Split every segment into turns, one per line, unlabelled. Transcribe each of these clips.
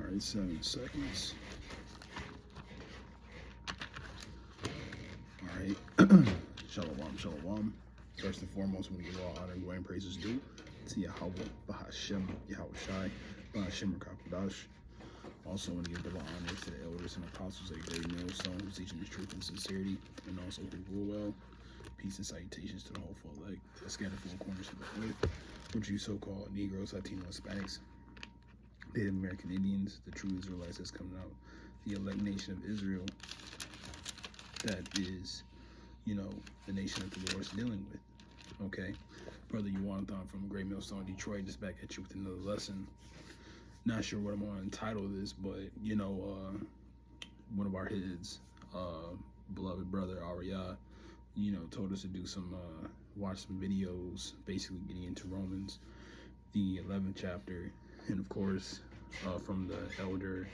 Alright, 7 seconds. Alright. Shalom, shalom. First and foremost, we give all honor, glory, and praises due to Yahweh, Bahashem, Yahushai, Bahashem, Rakapadash. Also, want to give double honor to the elders and apostles at Great Millstone, who's teaching the truth and sincerity, and also who rule well. Peace and salutations to the whole full elect, the scattered four corners of the earth, which you so-called Negroes, Latinos, Hispanics, Native American Indians, the true Israelites that's coming out, the elect nation of Israel, that is, you know, the nation that the Lord's dealing with. Okay, brother, you want from Great Millstone, Detroit, just back at you with another lesson. Not sure what I'm going to entitle this, but you know, one of our heads, beloved brother Arya, you know, told us to do some, watch some videos, basically getting into Romans, the 11th chapter, and of course, from the elder,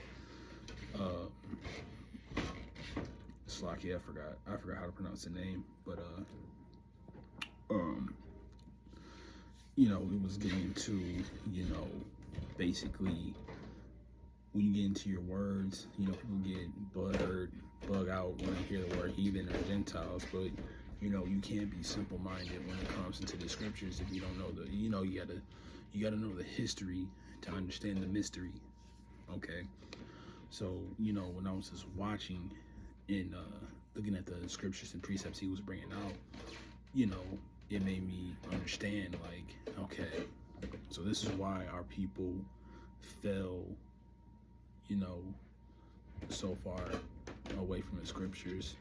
Slaki, I forgot how to pronounce the name, but you know, it was getting into, you know, basically when you get into your words, you know, people get bug out when they hear the word heathen or Gentiles, but you know, you can't be simple-minded when it comes into the scriptures if you don't know the, you know, you gotta know the history to understand the mystery. Okay, so you know, when I was just watching and looking at the scriptures and precepts he was bringing out, you know, it made me understand, like, okay, so this is why our people fell, you know, so far away from the scriptures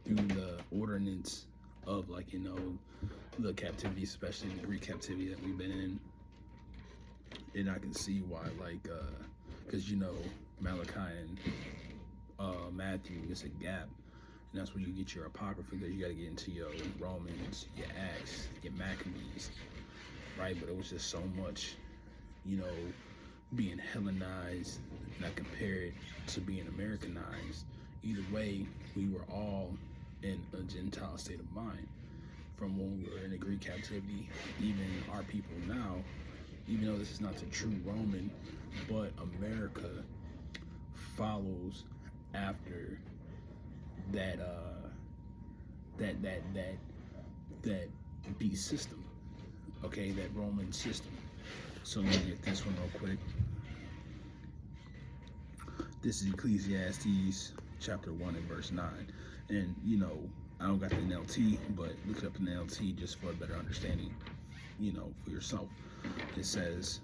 through the ordinance of, like, you know, the captivity, especially the Greek captivity that we've been in. And I can see why, like, because, you know, Malachi and Matthew is a gap. And that's where you get your Apocrypha, because you got to get into your Romans, your Acts, your Maccabees, right? But it was just so much, you know, being Hellenized, and I compare it to being Americanized. Either way, we were all in a Gentile state of mind from when we were in the Greek captivity. Even our people now, even though this is not the true Roman, but America follows after that that beast system, okay, that Roman system. So let me get this one real quick. This is Ecclesiastes chapter 1 and verse 9, and you know, I don't got the NLT, but look it up in the NLT just for a better understanding, you know, for yourself. It says,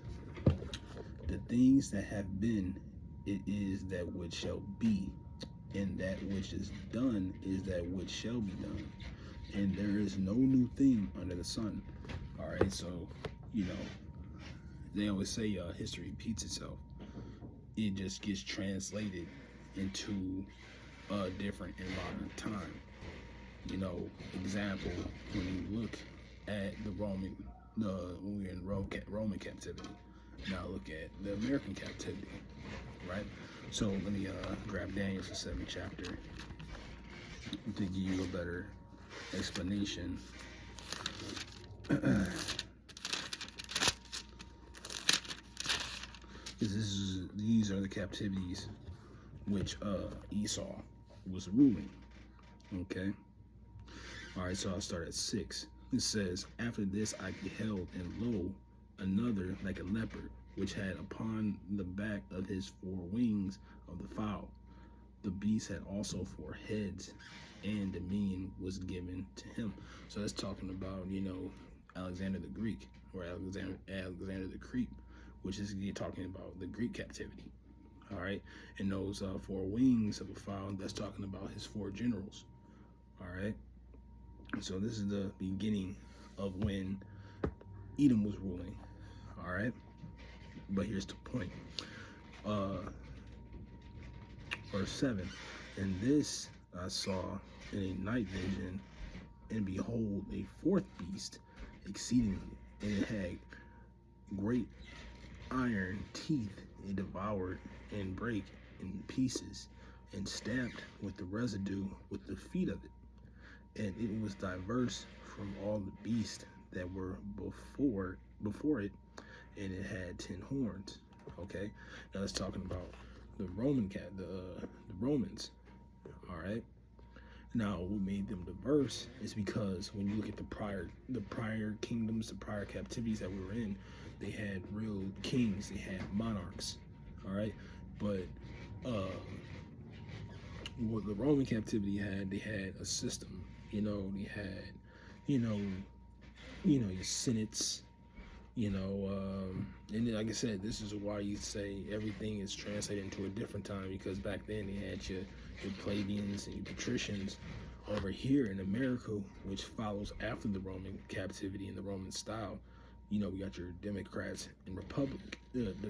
the things that have been, it is that which shall be, and that which is done is that which shall be done, and there is no new thing under the sun. All right, so, you know, they always say history repeats itself. It just gets translated into a different and modern time. You know, example, when you look at the Roman, when we were in Roman captivity, now look at the American captivity, right? So let me grab Daniel's 7th chapter to give you a better explanation. These are the captivities which Esau was ruling. Okay. All right, so I'll start at 6. It says, after this I beheld, and lo, another like a leopard, which had upon the back of his 4 wings of the fowl. The beast had also 4 heads, and dominion was given to him. So that's talking about, you know, Alexander the Greek, or Alexander the Creep, which is talking about the Greek captivity. All right, and those 4 wings of a fowl, that's talking about his 4 generals. All right, so this is the beginning of when Edom was ruling. All right, but here's the point. Verse 7, and this I saw in a night vision, and behold, a 4th beast exceedingly, and it had great iron teeth. It devoured and brake in pieces, and stamped with the residue with the feet of it. And it was diverse from all the beasts that were before it, and it had 10 horns. Okay, now let's talking about the the Romans. All right. Now, what made them diverse is because when you look at the prior kingdoms, the prior captivities that we were in, they had real kings, they had monarchs. All right, but what the Roman captivity had, they had a system. They had, you know, your senates. And then, like I said, this is why you say everything is translated into a different time, because back then they had your plebeians and your patricians. Over here in America, which follows after the Roman captivity and the Roman style, we got your Democrats and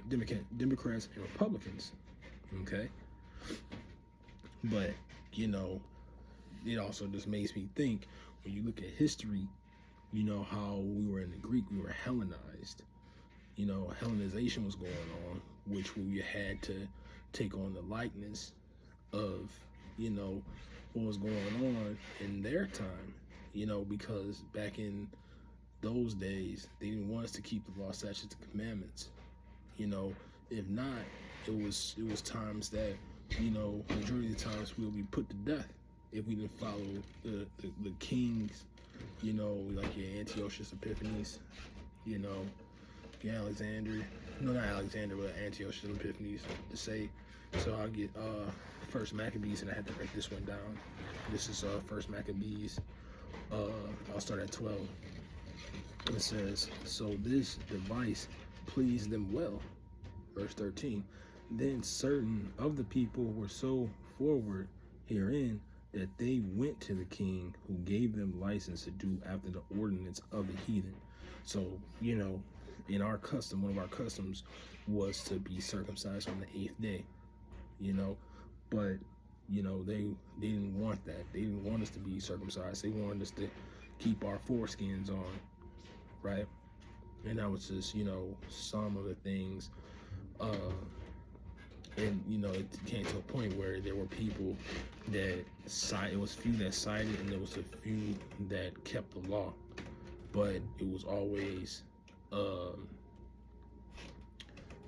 Democrats and Republicans. Okay, but it also just makes me think, when you look at history, how we were in the Greek, we were Hellenized. Hellenization was going on, which we had to take on the likeness of, what was going on in their time, because back in those days, they didn't want us to keep the law, statutes, and commandments. If not, it was times that, majority of the times we'll be put to death if we didn't follow the kings, like your Antiochus Epiphanes, your Alexander, no, not Alexander, but Antiochus Epiphanes, to say. So I'll get First Maccabees, and I had to write this one down. This is First Maccabees. I'll start at 12. It says, so this device pleased them well. Verse 13. Then certain of the people were so forward herein that they went to the king, who gave them license to do after the ordinance of the heathen. So, in our custom, one of our customs was to be circumcised on the 8th day, but, they didn't want that. They didn't want us to be circumcised. They wanted us to keep our foreskins on, right? And that was just, some of the things, and it came to a point where there were people that it was few that sided, and there was a few that kept the law, but it was always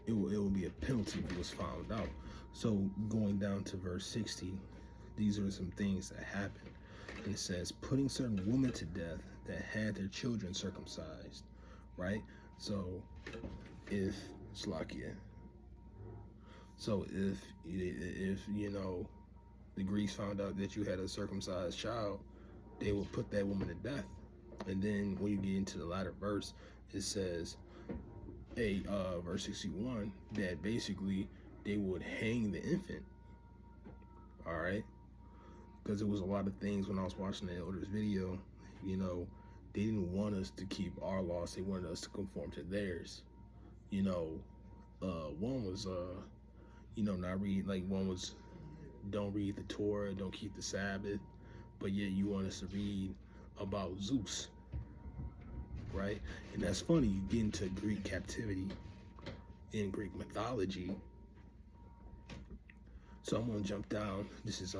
it would be a penalty if it was found out. So going down to verse 60, these are some things that happened, and it says, putting certain women to death that had their children circumcised, right? So if the Greeks found out that you had a circumcised child, they would put that woman to death. And then when you get into the latter verse, it says, verse 61, that basically they would hang the infant. All right, because it was a lot of things when I was watching the elders video. They didn't want us to keep our laws; they wanted us to conform to theirs. One was not read, like one was don't read the Torah, don't keep the Sabbath, but yet you want us to read about Zeus, right? And that's funny, you get into Greek captivity in Greek mythology. So I'm gonna jump down. This is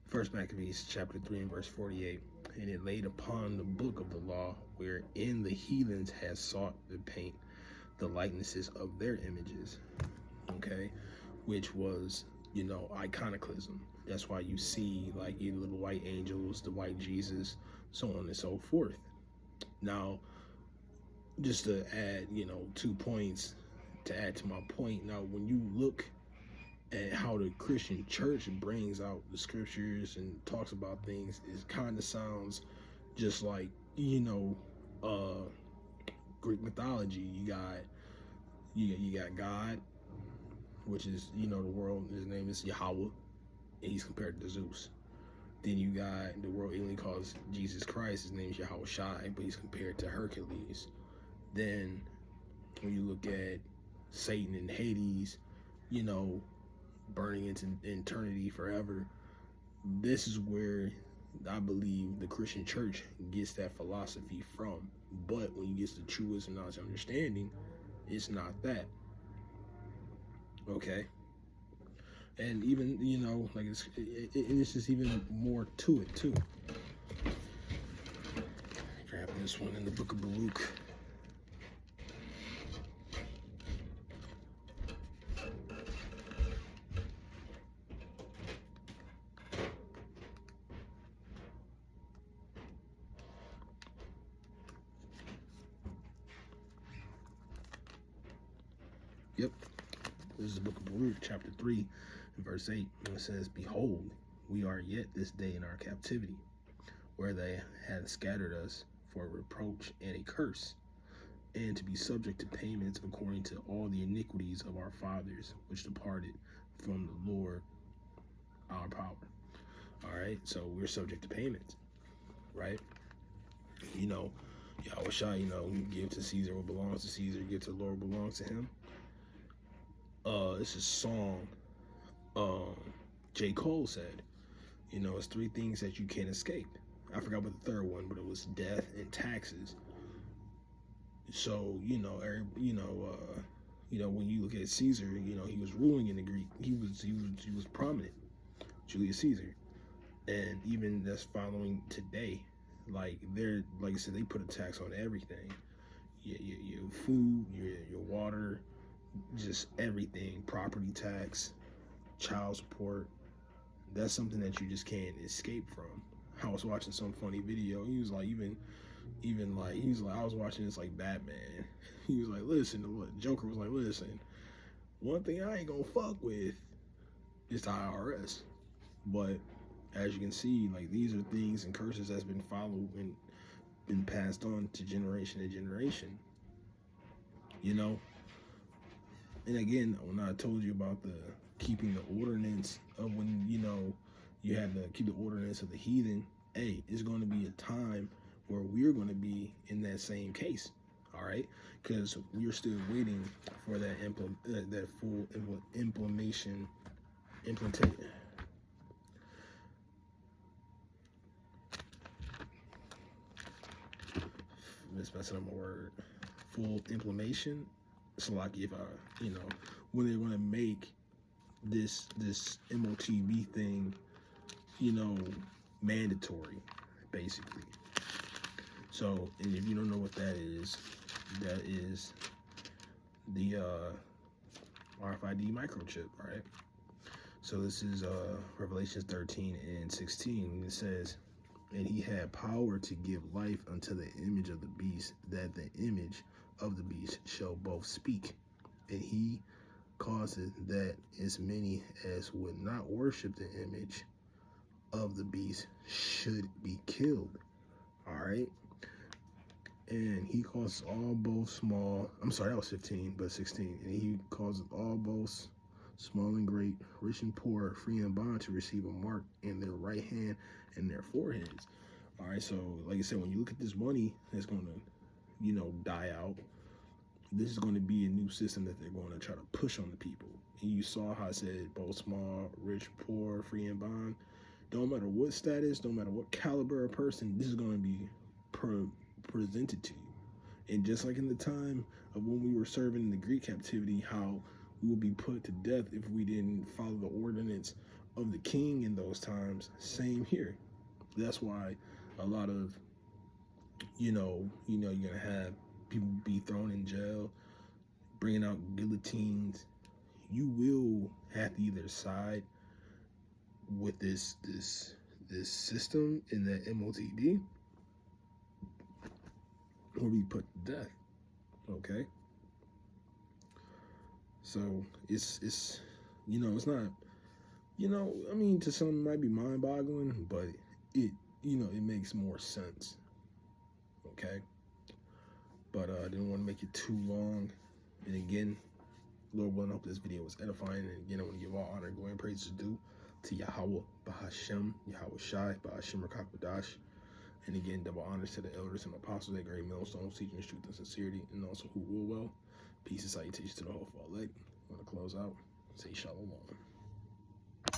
First Maccabees chapter 3 and verse 48. And it laid upon the book of the law, wherein the heathens had sought to paint the likenesses of their images, okay, which was, iconoclasm. That's why you see like your little white angels, the white Jesus, so on and so forth. Now, just to add, 2 points to add to my point. Now, when you look at how the Christian church brings out the scriptures and talks about things, it kind of sounds just like, Greek mythology. You got God, which is, the world, his name is Yahweh, and he's compared to Zeus. Then you got the world only calls Jesus Christ, his name is Yahweh Shai, but he's compared to Hercules. Then when you look at Satan and Hades, burning into eternity forever, this is where I believe the Christian church gets that philosophy from. But when you get to true wisdom, knowledge, and understanding, it's not that. Okay? And even, like it's just even more to it, too. Grab this one in the book of Baruch. Yep. This is the book of Baruch, chapter 3, and verse 8. And it says, "Behold, we are yet this day in our captivity, where they had scattered us for a reproach and a curse, and to be subject to payments according to all the iniquities of our fathers, which departed from the Lord our power." All right, so we're subject to payments, right? You know, Yahweh, give to Caesar what belongs to Caesar, give to the Lord what belongs to him. This is song J. Cole said, it's 3 things that you can't escape. I forgot what the third one, but it was death and taxes. So, when you look at Caesar, he was ruling in the Greek. He was prominent, Julius Caesar. And even that's following today, like I said, they put a tax on everything. Your food, your water, just everything, property tax, child support. That's something that you just can't escape from. I was watching some funny video. He was like, I was watching this like Batman. He was like, listen, Joker was like, listen, one thing I ain't gonna fuck with is the IRS. But as you can see, like, these are things and curses that's been followed and been passed on to generation to generation. And again, when I told you about the keeping the ordinance of when, you have to keep the ordinance of the heathen, hey, it's going to be a time where we're going to be in that same case, all right? Because we're still waiting for that full implementation. Just messing up my word. Full implementation. So like if when they're going to make this MOTB thing, mandatory, basically. So, and if you don't know what that is the RFID microchip, right? So this is Revelations 13 and 16. It says, "And he had power to give life unto the image of the beast, that the image of the beast shall both speak, and he causeth that as many as would not worship the image of the beast should be killed." All right. "And he causes all both small," I'm sorry, that was 15, but 16. "And he causes all both small and great, rich and poor, free and bond, to receive a mark in their right hand and their foreheads." All right, so like I said, when you look at this money that's going to, die out, this is going to be a new system that they're going to try to push on the people. And you saw how I said both small, rich, poor, free and bond. Don't matter what status, don't matter what caliber of person, this is going to be presented to you. And just like in the time of when we were serving in the Greek captivity, how we would be put to death if we didn't follow the ordinance of the king in those times, same here. That's why a lot of, you're going to have people be thrown in jail, bringing out guillotines. You will have to either side with this system in the MOTD, or be put to death. Okay. So it's it's not, to some it might be mind-boggling, but it makes more sense. Okay. But I didn't want to make it too long. And again, Lord willing, I hope this video was edifying. And again, I want to give all honor, glory, and praise due to Yahweh Bahashem, Yahweh Shai, Bahashem Rakakbadash. And again, double honors to the elders and apostles at great millstones, teaching truth and sincerity, and also who will well. Peace and salutations to the whole fall leg. I'm going to close out. Say shalom.